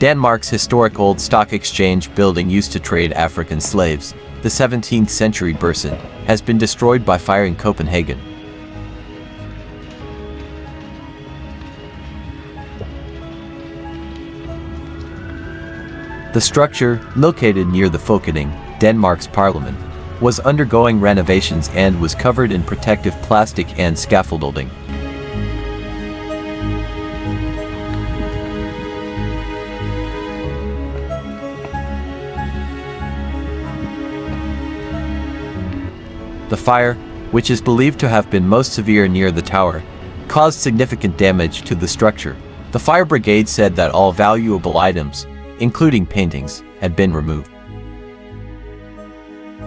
Denmark's historic old stock exchange building used to trade African slaves, the 17th century Børsen, has been destroyed by fire in Copenhagen. The structure, located near the Folketing, Denmark's parliament, was undergoing renovations and was covered in protective plastic and scaffolding. The fire, which is believed to have been most severe near the tower, caused significant damage to the structure. The fire brigade said that all valuable items, including paintings, had been removed.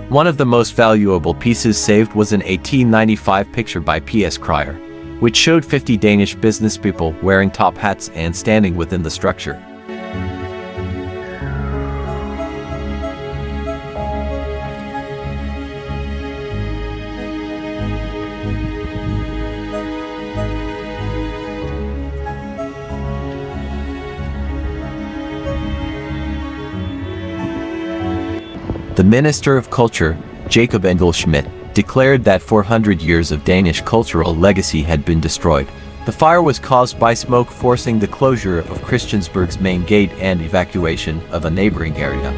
One of the most valuable pieces saved was an 1895 picture by P.S. Cryer, which showed 50 Danish businesspeople wearing top hats and standing within the structure. The Minister of Culture, Jakob Engel-Schmidt, declared that 400 years of Danish cultural legacy had been destroyed. The fire was caused by smoke forcing the closure of Christiansburg's main gate and evacuation of a neighboring area.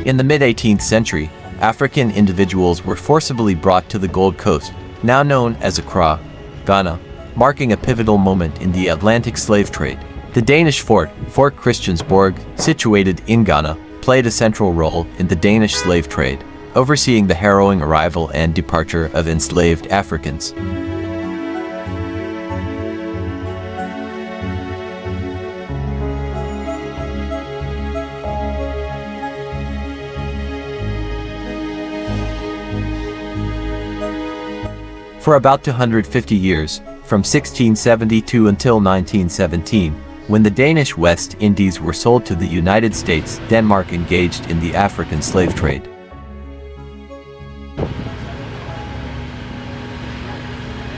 In the mid-18th century, African individuals were forcibly brought to the Gold Coast, now known as Accra, Ghana, marking a pivotal moment in the Atlantic slave trade. The Danish Fort Christiansburg, situated in Ghana, played a central role in the Danish slave trade, overseeing the harrowing arrival and departure of enslaved Africans. For about 250 years, from 1672 until 1917, when the Danish West Indies were sold to the United States, Denmark engaged in the African slave trade.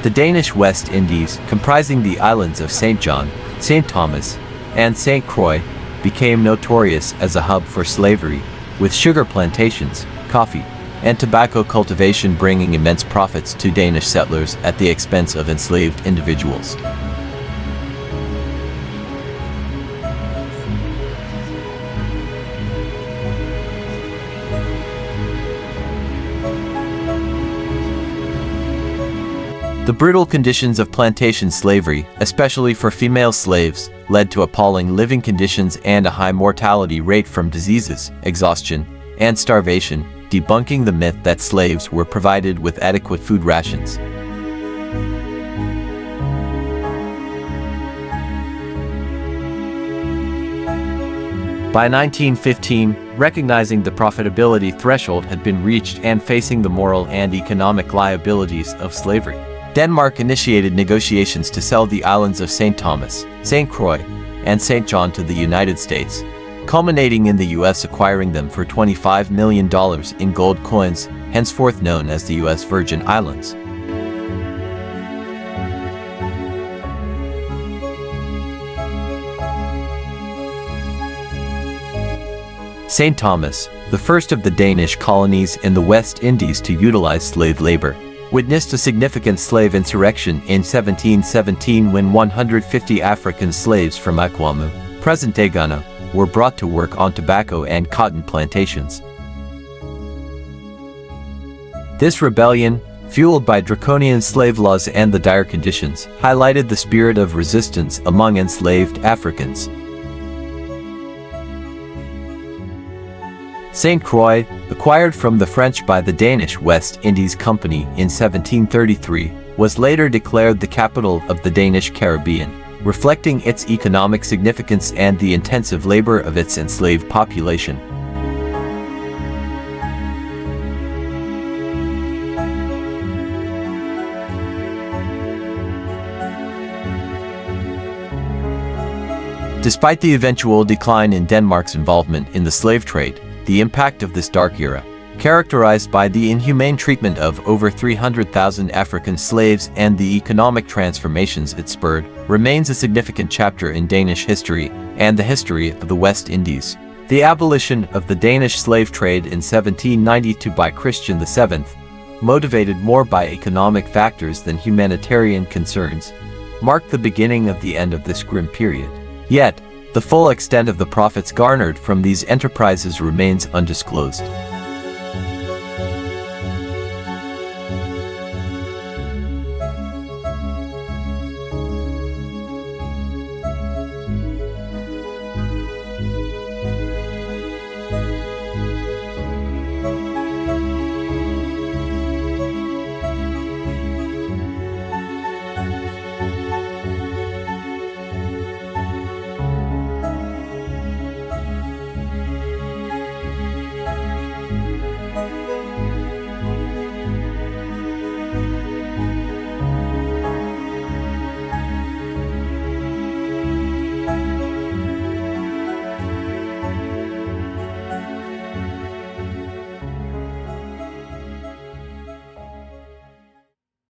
The Danish West Indies, comprising the islands of St. John, St. Thomas, and St. Croix, became notorious as a hub for slavery, with sugar plantations, coffee, and tobacco cultivation bringing immense profits to Danish settlers at the expense of enslaved individuals. The brutal conditions of plantation slavery, especially for female slaves, led to appalling living conditions and a high mortality rate from diseases, exhaustion, and starvation, debunking the myth that slaves were provided with adequate food rations. By 1915, recognizing the profitability threshold had been reached and facing the moral and economic liabilities of slavery, Denmark initiated negotiations to sell the islands of St. Thomas, St. Croix, and St. John to the United States, culminating in the U.S. acquiring them for $25 million in gold coins, henceforth known as the U.S. Virgin Islands. St. Thomas, the first of the Danish colonies in the West Indies to utilize slave labor, witnessed a significant slave insurrection in 1717 when 150 African slaves from Akwamu, present-day Ghana, were brought to work on tobacco and cotton plantations. This rebellion, fueled by draconian slave laws and the dire conditions, highlighted the spirit of resistance among enslaved Africans. St. Croix, acquired from the French by the Danish West Indies Company in 1733, was later declared the capital of the Danish Caribbean, reflecting its economic significance and the intensive labor of its enslaved population. Despite the eventual decline in Denmark's involvement in the slave trade, the impact of this dark era, characterized by the inhumane treatment of over 300,000 African slaves and the economic transformations it spurred, remains a significant chapter in Danish history and the history of the West Indies. The abolition of the Danish slave trade in 1792 by Christian VII, motivated more by economic factors than humanitarian concerns, marked the beginning of the end of this grim period. Yet, the full extent of the profits garnered from these enterprises remains undisclosed.